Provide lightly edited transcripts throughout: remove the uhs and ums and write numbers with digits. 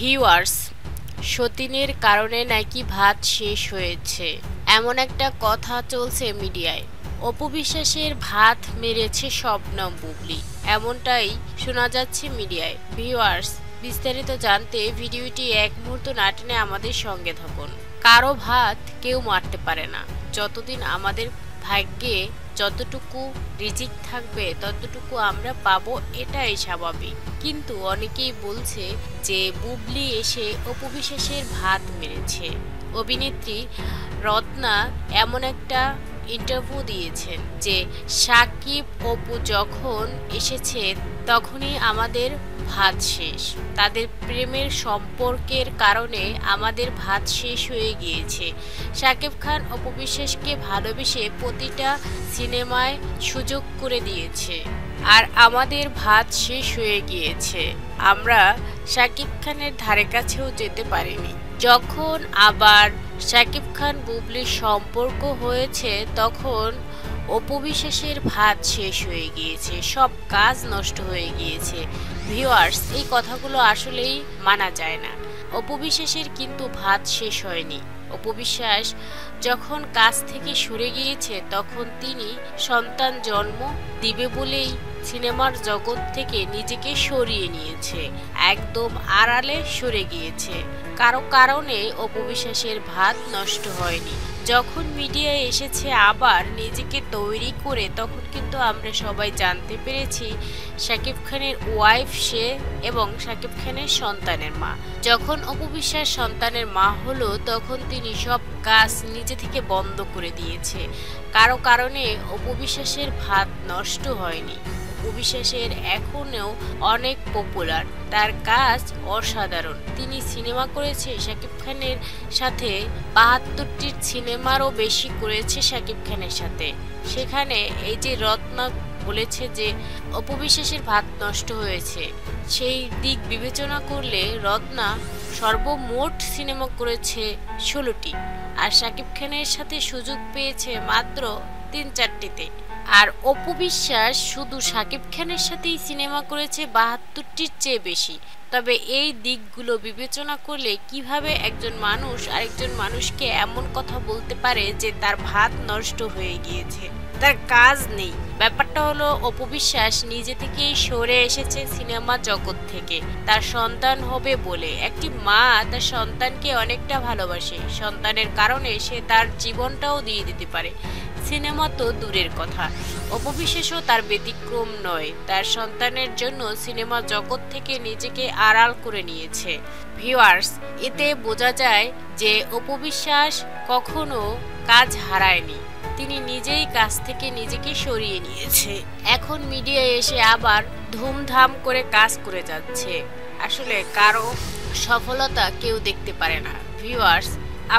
Viewers, সতীনের কারণে নাকি ভাত শেষ হয়েছে, এমন একটা কথা চলছে মিডিয়ায়। অপু বিশ্বাসের ভাত মেরেছে শবনম বুবলী, এমনটাই শোনা যাচ্ছে মিডিয়ায়। ভিউয়ার্স, বিস্তারিত জানতে ভিডিওটি এক মুহূর্ত না টেনে আমাদের সঙ্গে থাকুন। কারো ভাত কেউ মারতে পারে না। যতদিন আমাদের ভাগ্যে যতটুকু রিজিক থাকবে ততটুকু আমরা পাবো, এটাই স্বাভাবিক। কিন্তু অনেকেই বলছে যে বুবলী এসে অপু বিশ্বাসের ভাত মেরেছে। অভিনেত্রী রত্না এমন একটা ইন্টারভিউ দিয়েছেন যে সাকিব অপু যখন এসেছে তখনই আমাদের ভাত শেষ। তাদের প্রেমের সম্পর্কের কারণে আমাদের ভাত শেষ হয়ে গিয়েছে। শাকিব খান অপু বিশ্বাসকে ভালোবেসে প্রতিটা সিনেমায় সুযোগ করে দিয়েছে, আর আমাদের ভাত শেষ হয়ে গিয়েছে। আমরা শাকিব খানের ধারে কাছেও যেতে পারিনি। যখন আবার শাকিব খান বুবলীর সম্পর্ক হয়েছে তখন অপু বিশ্বাসের ভাত শেষ হয়ে গিয়েছে, সব কাজ নষ্ট হয়ে গিয়েছে। ভিউয়ার্স, এই কথাগুলো আসলেই মানা যায় না। অপু বিশ্বাসের কিন্তু ভাত শেষ হয়নি। অপু বিশ্বাস যখন কাজ থেকে সরে গিয়েছে তখন তিনি সন্তান জন্ম দিবে বলেই সিনেমার জগৎ থেকে নিজেকে সরিয়ে নিয়েছে, একদম আড়ালে সরে গিয়েছে। কারো কারণে অপু বিশ্বাসের ভাত নষ্ট হয়নি। যখন মিডিয়ায় এসেছে আবার নিজেকে তৈরি করে, তখন কিন্তু আমরা সবাই জানতে পেরেছি শাকিব খানের ওয়াইফ সে এবং শাকিব খানের সন্তানের মা। যখন অপু বিশ্বাস সন্তানের মা হলো তখন তিনি সব কাজ নিজে থেকে বন্ধ করে দিয়েছে। কারো কারণে অপু বিশ্বাসের ভাত নষ্ট হয়নি। অপু বিশ্বাসের এখনো অনেক পপুলার, তার কাজ অসাধারণ। তিনি সিনেমা করেছে শাকিব খানের সাথে, ৭২টির সিনেমারও বেশি করেছে শাকিব খানের সাথে। সেখানে এই যে রত্না বলেছে যে অপু বিশ্বাসের ভাত নষ্ট হয়েছে, সেই দিক বিবেচনা করলে রত্না সর্বমোট সিনেমা করেছে ১৬টি, আর শাকিব খানের সাথে সুযোগ পেয়েছে মাত্র ৩-৪টিতে। আর অপু বিশ্বাস শুধু শাকিব খানের সাথেই সিনেমা করেছে ৭২টির চেয়ে বেশি। তবে এই দিকগুলো বিবেচনা করলে কিভাবে একজন মানুষ আরেকজন মানুষকে এমন কথা বলতে পারে যে তার ভাত নষ্ট হয়ে গিয়েছে, তার কাজ নেই? ব্যাপারটা হলো অপু বিশ্বাস নিজে থেকেই সরে এসেছে সিনেমা জগৎ থেকে, তার সন্তান হবে বলে। একটি মা তার সন্তানকে অনেকটা ভালোবাসে, সন্তানের কারণে সে তার জীবনটাও দিয়ে দিতে পারে। সিনেমা তো দূরের কথা, অপু বিশ্বাসও তার ব্যতিক্রম নয়। তার সন্তানের জন্য সিনেমা জগৎ থেকে নিজেকে আড়াল করে নিয়েছে। ভিউয়ার্স, এতে বোঝা যায় যে অপু বিশ্বাস কখনো কাজ হারায়নি, তিনি নিজেই কাজ থেকে নিজেকে সরিয়ে নিয়েছে। এখন মিডিয়ায় এসে আবার ধুমধাম করে কাজ করে যাচ্ছে। আসলে কারো সফলতা কেউ দেখতে পারে না। ভিউয়ার্স,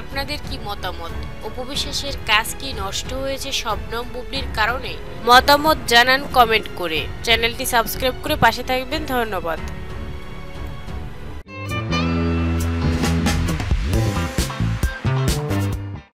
আপনাদের কি মতামত? অপু বিশ্বাসের কাজ কি নষ্ট হয়েছে শবনম বুবলীর কারণে? মতামত জানান কমেন্ট করে। চ্যানেলটি সাবস্ক্রাইব করে পাশে থাকবেন। ধন্যবাদ।